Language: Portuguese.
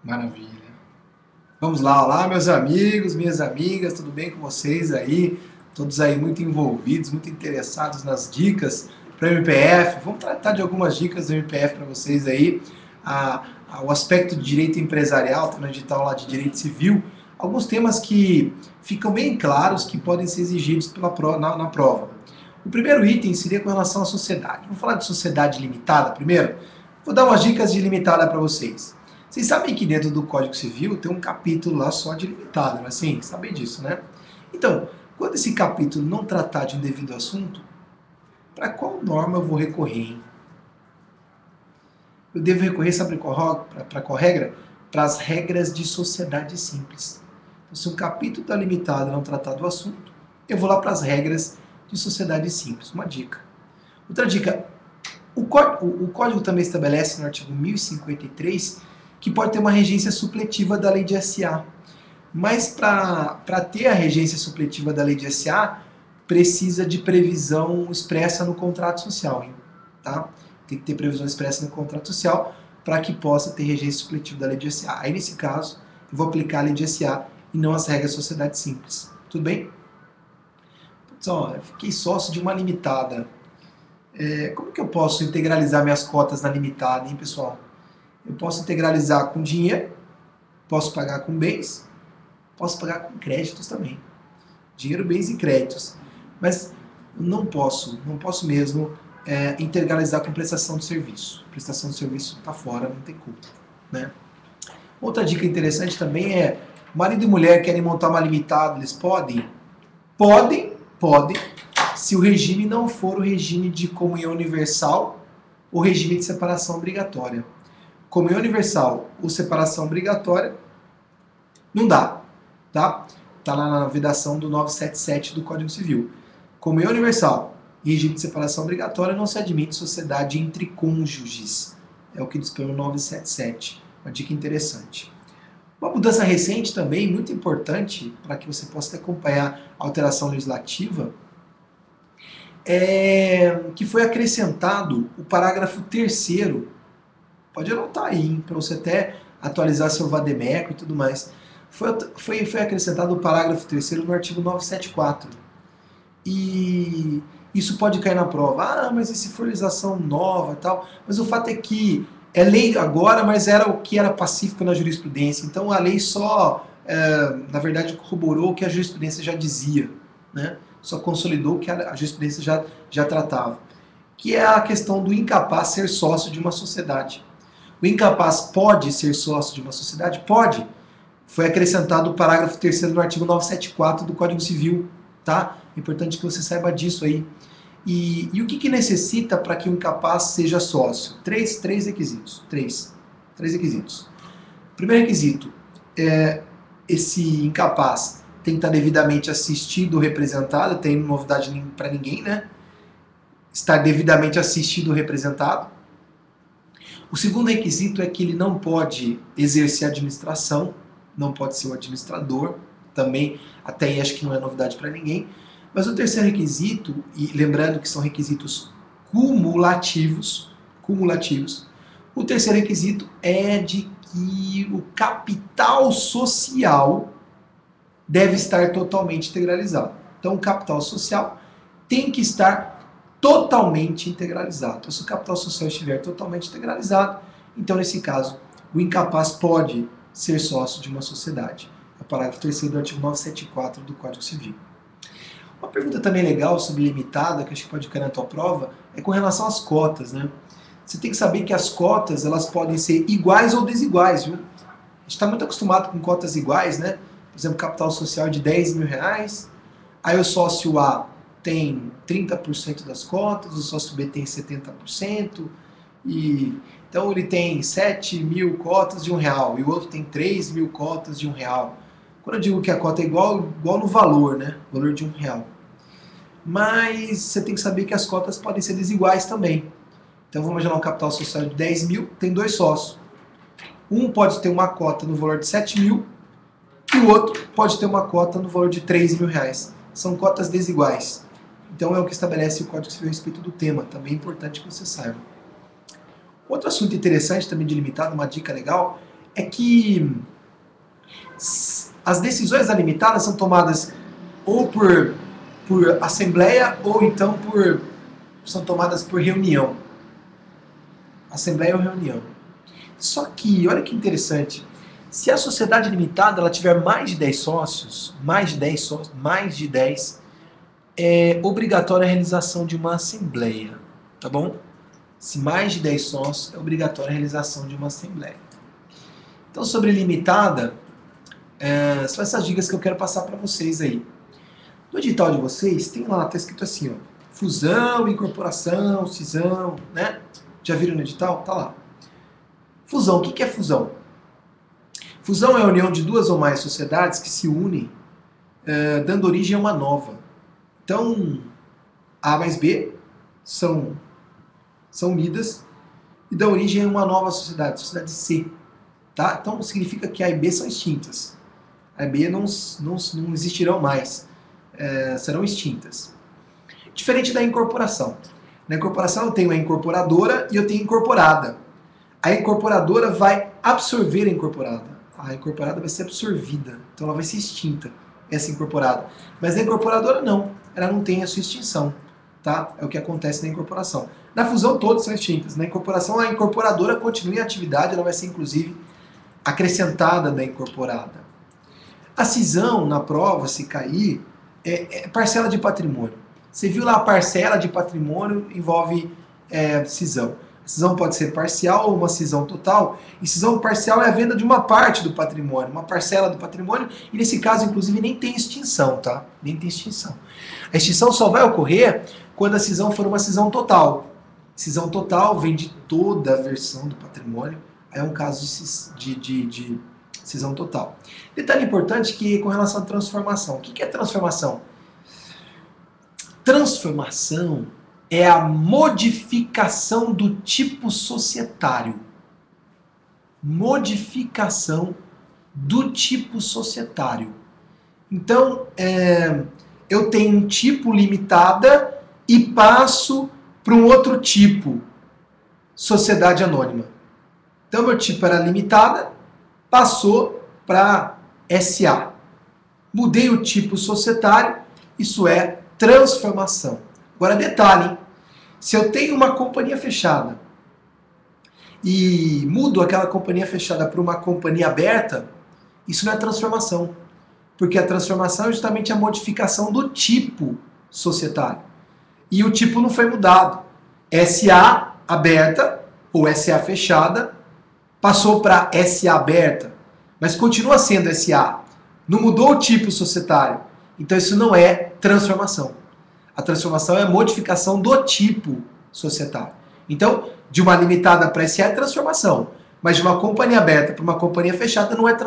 Maravilha. Vamos lá, olá meus amigos, minhas amigas, tudo bem com vocês aí? Todos aí muito envolvidos, muito interessados nas dicas para o MPF. Vamos tratar de algumas dicas do MPF para vocês aí. O aspecto de direito empresarial, tá no edital lá de direito civil. Alguns temas que ficam bem claros que podem ser exigidos na prova. O primeiro item seria com relação à sociedade. Vamos falar de sociedade limitada primeiro? Vou dar umas dicas de limitada para vocês. Vocês sabem que dentro do Código Civil tem um capítulo lá só de limitada, não é assim? Sabem disso, né? Então, quando esse capítulo não tratar de um devido assunto, para qual norma eu vou recorrer, hein? Eu devo recorrer, sabe para qual regra? Para as regras de sociedade simples. Então, se um capítulo da limitada não tratar do assunto, eu vou lá para as regras de sociedade simples. Uma dica. Outra dica. O Código também estabelece no artigo 1053 que pode ter uma regência supletiva da lei de SA. Mas para ter a regência supletiva da lei de SA, precisa de previsão expressa no contrato social. Hein? Tá? Tem que ter previsão expressa no contrato social para que possa ter regência supletiva da lei de SA. Aí, nesse caso, eu vou aplicar a lei de SA e não as regras de sociedade simples. Tudo bem? Então, eu fiquei sócio de uma limitada. Como que eu posso integralizar minhas cotas na limitada, hein, pessoal? Eu posso integralizar com dinheiro, posso pagar com bens, posso pagar com créditos também. Dinheiro, bens e créditos. Mas não posso mesmo integralizar com prestação de serviço. Prestação de serviço está fora, não tem culpa. Né? Outra dica interessante também é, marido e mulher querem montar uma limitada, eles podem? Podem, se o regime não for o regime de comunhão universal ou regime de separação obrigatória. Comunhão universal ou separação obrigatória, não dá, tá? Tá lá na vedação do 977 do Código Civil. Comunhão universal e regime de separação obrigatória não se admite sociedade entre cônjuges. É o que diz pelo 977. Uma dica interessante. Uma mudança recente também, muito importante, para que você possa acompanhar a alteração legislativa, que foi acrescentado o parágrafo 3º. Pode anotar aí, para você até atualizar seu vademécum e tudo mais. Foi acrescentado o parágrafo 3º no artigo 974. E isso pode cair na prova. Ah, mas e se for legislação nova e tal? Mas o fato é que é lei agora, mas era o que era pacífico na jurisprudência. Então a lei só, na verdade, corroborou o que a jurisprudência já dizia. Né? Só consolidou o que a jurisprudência já tratava. Que é a questão do incapaz ser sócio de uma sociedade. O incapaz pode ser sócio de uma sociedade? Pode. Foi acrescentado o parágrafo 3º no artigo 974 do Código Civil. Tá? É importante que você saiba disso aí. E o que necessita para que o incapaz seja sócio? Três requisitos. Três requisitos. Primeiro requisito, esse incapaz tem que estar devidamente assistido ou representado, tem novidade para ninguém, né? Estar devidamente assistido ou representado. O segundo requisito é que ele não pode exercer administração, não pode ser o administrador, também, até aí acho que não é novidade para ninguém. Mas o terceiro requisito, e lembrando que são requisitos cumulativos, o terceiro requisito é de que o capital social deve estar totalmente integralizado. Então o capital social tem que estar totalmente integralizado. Então, se o capital social estiver totalmente integralizado, então nesse caso o incapaz pode ser sócio de uma sociedade. É o parágrafo 3º do artigo 974 do Código Civil. Uma pergunta também legal sobre limitada, que acho que pode cair na tua prova, é com relação às cotas, né? Você tem que saber que as cotas, elas podem ser iguais ou desiguais, viu? A gente está muito acostumado com cotas iguais, né? Por exemplo, capital social de R$10.000, aí o sócio A tem 30% das cotas, o sócio B tem 70%, então ele tem 7.000 cotas de R$1, e o outro tem 3.000 cotas de R$1. Quando eu digo que a cota é igual no valor, né? Valor de R$1. Mas você tem que saber que as cotas podem ser desiguais também. Então vamos imaginar um capital social de 10.000, tem dois sócios. Um pode ter uma cota no valor de 7.000 e o outro pode ter uma cota no valor de R$3.000. São cotas desiguais. Então é o que estabelece o Código Civil a respeito do tema. Também é importante que você saiba. Outro assunto interessante também de limitado, uma dica legal, é que as decisões da limitada são tomadas ou por assembleia ou então são tomadas por reunião. Assembleia ou reunião. Só que, olha que interessante, se a sociedade limitada ela tiver mais de 10 sócios, é obrigatória a realização de uma assembleia, tá bom? Se mais de 10 sócios, é obrigatória a realização de uma assembleia. Então, sobre limitada, são essas dicas que eu quero passar para vocês aí. No edital de vocês, tem lá, tá escrito assim, ó, fusão, incorporação, cisão, né? Já viram no edital? Tá lá. Fusão, o que é fusão? Fusão é a união de duas ou mais sociedades que se unem, dando origem a uma nova. Então, A mais B são unidas e dão origem a uma nova sociedade, sociedade C. Tá? Então, significa que A e B são extintas. A e B não existirão mais, serão extintas. Diferente da incorporação. Na incorporação eu tenho a incorporadora e eu tenho a incorporada. A incorporadora vai absorver a incorporada. A incorporada vai ser absorvida, então ela vai ser extinta, essa incorporada. Mas a incorporadora não, ela não tem a sua extinção. Tá? É o que acontece na incorporação. Na fusão todas são extintas. Na incorporação a incorporadora continua em atividade, ela vai ser inclusive acrescentada da incorporada. A cisão, na prova, se cair, é parcela de patrimônio. Você viu lá a parcela de patrimônio envolve cisão. A cisão pode ser parcial ou uma cisão total. E cisão parcial é a venda de uma parte do patrimônio, uma parcela do patrimônio. E nesse caso, inclusive, nem tem extinção, tá? Nem tem extinção. A extinção só vai ocorrer quando a cisão for uma cisão total. Cisão total vem de toda a versão do patrimônio. É um caso de cisão total. Detalhe importante que com relação à transformação. O que é transformação? Transformação é a modificação do tipo societário. Modificação do tipo societário. Então, eu tenho um tipo limitada e passo para um outro tipo, sociedade anônima. Então, meu tipo era limitada, passou para SA. Mudei o tipo societário, isso é transformação. Agora, detalhe, hein? Se eu tenho uma companhia fechada e mudo aquela companhia fechada para uma companhia aberta, isso não é transformação. Porque a transformação é justamente a modificação do tipo societário. E o tipo não foi mudado. SA aberta ou SA fechada passou para SA aberta, mas continua sendo SA. Não mudou o tipo societário. Então isso não é transformação. A transformação é a modificação do tipo societário. Então, de uma limitada para SA é transformação, mas de uma companhia aberta para uma companhia fechada não é transformação.